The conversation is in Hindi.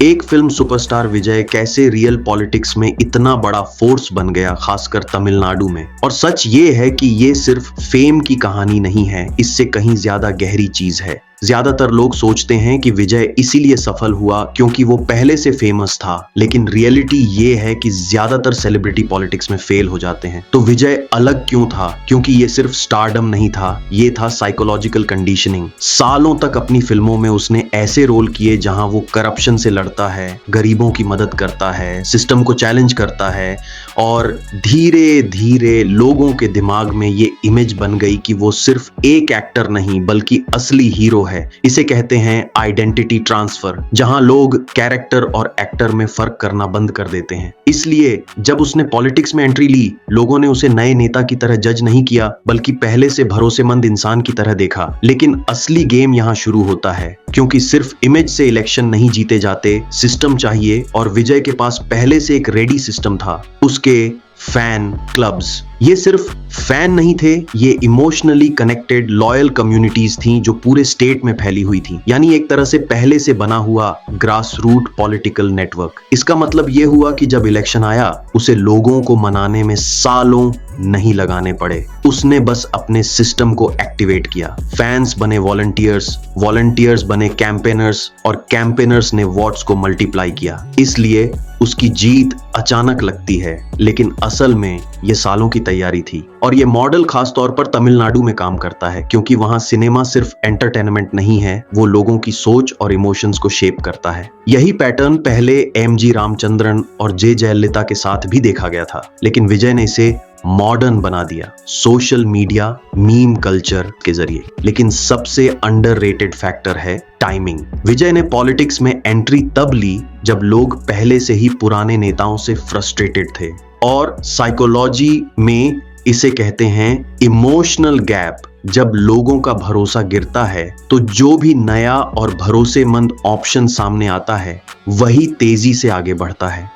एक फिल्म सुपरस्टार विजय कैसे रियल पॉलिटिक्स में इतना बड़ा फोर्स बन गया, खासकर तमिलनाडु में। और सच ये है कि ये सिर्फ फेम की कहानी नहीं है, इससे कहीं ज्यादा गहरी चीज है। ज्यादातर लोग सोचते हैं कि विजय इसीलिए सफल हुआ क्योंकि वो पहले से फेमस था, लेकिन रियलिटी ये है कि ज्यादातर सेलिब्रिटी पॉलिटिक्स में फेल हो जाते हैं। तो विजय अलग क्यों था? क्योंकि ये सिर्फ स्टारडम नहीं था, ये था साइकोलॉजिकल कंडीशनिंग। सालों तक अपनी फिल्मों में उसने ऐसे रोल किए जहां वो करप्शन से लड़ता है, गरीबों की मदद करता है, सिस्टम को चैलेंज करता है, और धीरे धीरे लोगों के दिमाग में ये इमेज बन गई कि वो सिर्फ एक एक्टर नहीं बल्कि असली हीरो है। इसे कहते हैं आइडेंटिटी ट्रांसफर, जहां लोग कैरेक्टर और एक्टर में फर्क करना बंद कर देते हैं। इसलिए जब उसने पॉलिटिक्स में एंट्री ली, लोगों ने उसे नए नेता की तरह जज नहीं किया बल्कि पहले से भरोसेमंद इंसान की तरह देखा। लेकिन असली गेम यहां शुरू होता है, क्योंकि सिर्फ इमेज से इलेक्शन नहीं जीते जाते, सिस्टम चाहिए। और विजय के पास पहले से एक रेडी सिस्टम था। उसके फैन क्लब्स, ये सिर्फ फैन नहीं थे, ये इमोशनली कनेक्टेड लॉयल कम्युनिटीज थी जो पूरे स्टेट में फैली हुई थी। यानी एक तरह से पहले से बना हुआ ग्रास रूट पॉलिटिकल नेटवर्क। इसका मतलब ये हुआ कि जब इलेक्शन आया, उसे लोगों को मनाने में सालों नहीं लगाने पड़े। उसने बस अपने सिस्टम को एक्टिवेट किया। फैंस बने वॉलंटियर्स, वॉलंटियर्स बने कैंपेनर्स, और कैंपेनर्स ने वोट्स को मल्टीप्लाई किया। इसलिए उसकी जीत अचानक लगती है, लेकिन असल में ये सालों की तैयारी थी। और ये मॉडल खास तौर पर तमिलनाडु में काम करता है, क्योंकि वहां सिनेमा सिर्फ एंटरटेनमेंट नहीं है, वो लोगों की सोच और इमोशंस को शेप करता है। यही पैटर्न पहले एमजी रामचंद्रन और जे जयललिता के साथ भी देखा गया था, लेकिन विजय ने इसे मॉडर्न बना दिया, सोशल मीडिया, मीम कल्चर के जरिए। लेकिन सबसे अंडररेटेड फैक्टर है टाइमिंग। विजय ने पॉलिटिक्स में एंट्री तब ली जब लोग पहले से ही पुराने नेताओं से फ्रस्ट्रेटेड थे, और साइकोलॉजी में इसे कहते हैं इमोशनल गैप। जब लोगों का भरोसा गिरता है, तो जो भी नया और भरोसेमंद ऑप्शन सामने आता है, वही तेजी से आगे बढ़ता है।